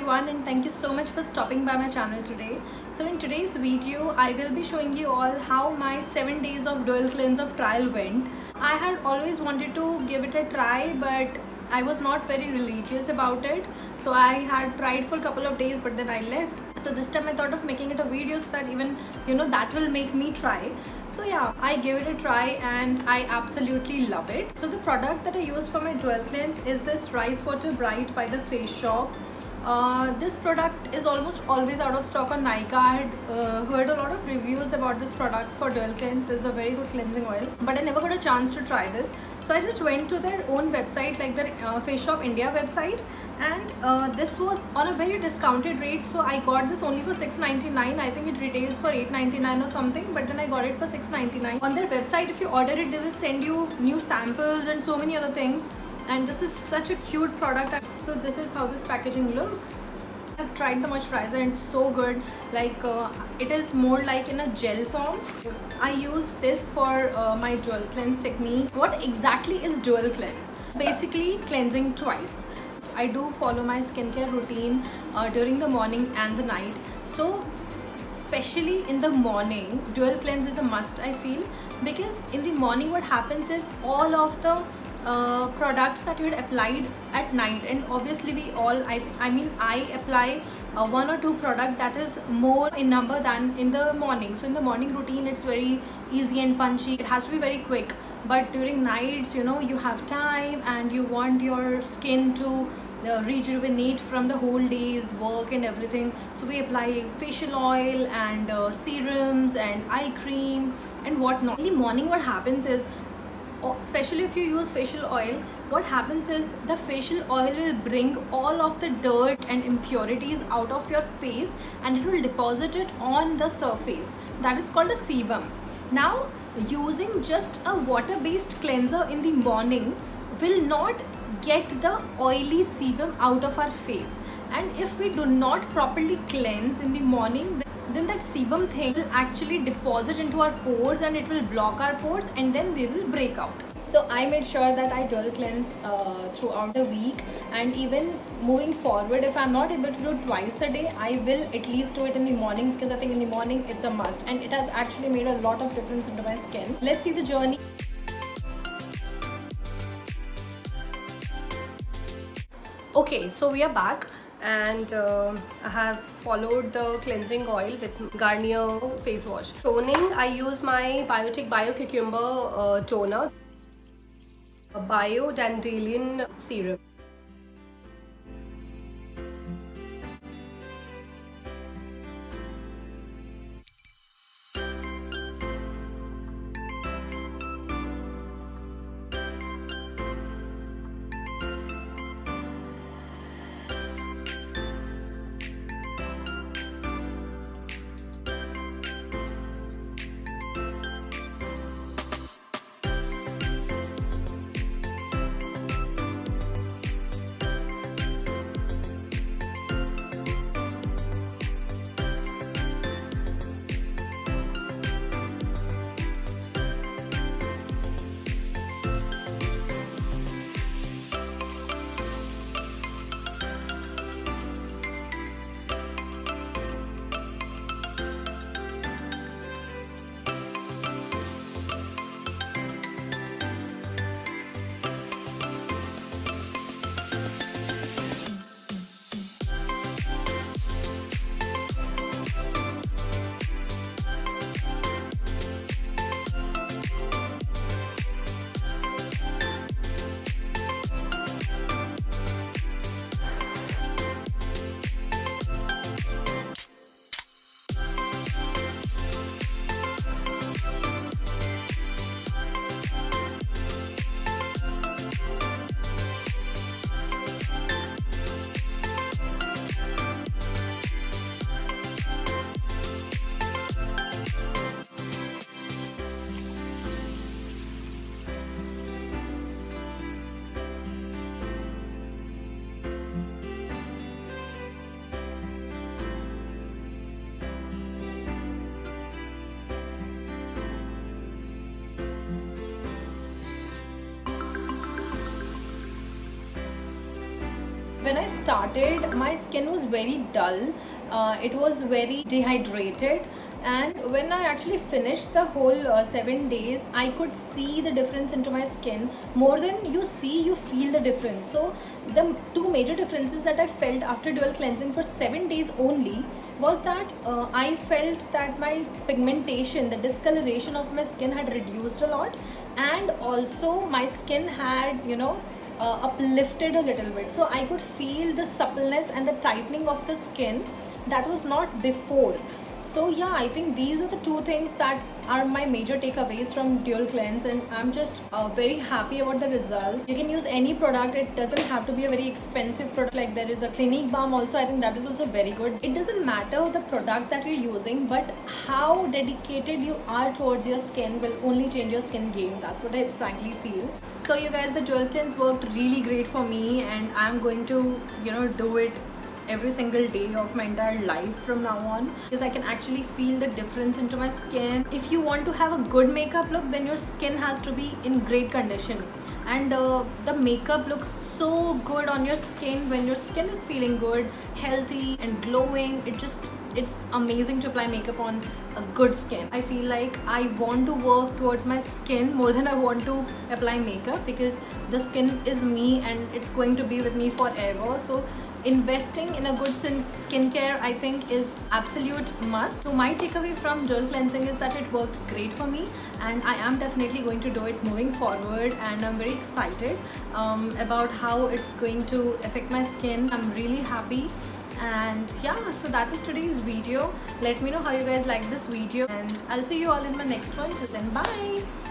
everyone, and thank you so much for stopping by my channel today. So in today's video I will be showing you all how my 7 days of dual cleanse of trial went. I had always wanted to give it a try, but I was not very religious about it, so I had tried for a couple of days but then I left. So this time I thought of making it a video so that even that will make me try. So yeah, I gave it a try and I absolutely love it. So the product that I used for my dual cleanse is this Rice Water Bright by the Face Shop. This product is almost always out of stock on Nykaa. I had heard a lot of reviews about this product for dual cleanse. This is a very good cleansing oil, but I never got a chance to try this. So I just went to their own website, like their Face Shop India website, and this was on a very discounted rate. So I got this only for $6.99. I think it retails for $8.99 or something, but then I got it for $6.99. On their website, if you order it, they will send you new samples and so many other things. And this is such a cute product. So this is how this packaging looks. I've tried the moisturizer and it's so good. Like it is more like in a gel form. I used this for my dual cleanse technique. What exactly is dual cleanse? Basically cleansing twice. I do follow my skincare routine during the morning and the night. So especially in the morning, dual cleanse is a must, I feel, because in the morning what happens is all of the products that you had applied at night, and obviously we all, I apply one or two products that is more in number than in the morning. So in the morning routine it's very easy and punchy, it has to be very quick. But during nights, you have time and you want your skin to rejuvenate from the whole day's work and everything. So we apply facial oil and serums and eye cream and whatnot. In the morning what happens is, especially if you use facial oil, what happens is the facial oil will bring all of the dirt and impurities out of your face and it will deposit it on the surface. That is called a sebum. Now, using just a water-based cleanser in the morning will not get the oily sebum out of our face, and if we do not properly cleanse in the morning, then that sebum thing will actually deposit into our pores and it will block our pores and then we will break out. So I made sure that I dual cleanse throughout the week, and even moving forward, if I'm not able to do twice a day, I will at least do it in the morning, because I think in the morning it's a must and it has actually made a lot of difference into my skin. Let's see the journey. Okay, so we are back and I have followed the cleansing oil with Garnier face wash. Toning, I use my Biotic Bio Cucumber toner, a Bio Dandelion serum. when I started, my skin was very dull. It was very dehydrated, and when I actually finished the whole 7 days, I could see the difference into my skin. More than you see, you feel the difference. So the two major differences that I felt after dual cleansing for 7 days only was that I felt that my pigmentation, the discoloration of my skin had reduced a lot, and also my skin had, uplifted a little bit. So I could feel the suppleness and the tightening of the skin that was not before. So yeah, I think these are the two things that are my major takeaways from dual cleanse, and I'm just very happy about the results. You can use any product. It doesn't have to be a very expensive product. Like there is a Clinique Balm also, I think that is also very good. It doesn't matter the product that you're using, but how dedicated you are towards your skin will only change your skin game. That's what I frankly feel. So you guys, the dual cleanse worked really great for me, and I'm going to do it every single day of my entire life from now on, because I can actually feel the difference into my skin. If you want to have a good makeup look, then your skin has to be in great condition, and the makeup looks so good on your skin when your skin is feeling good, healthy and glowing. It's amazing to apply makeup on a good skin. I feel like I want to work towards my skin more than I want to apply makeup, because the skin is me and it's going to be with me forever. So investing in a good skincare, I think, is absolute must. So my takeaway from dual cleansing is that it worked great for me, and I am definitely going to do it moving forward, and I'm very excited about how it's going to affect my skin. I'm really happy. And yeah, so that was today's video. Let me know how you guys liked this video, and I'll see you all in my next one. Till then, bye.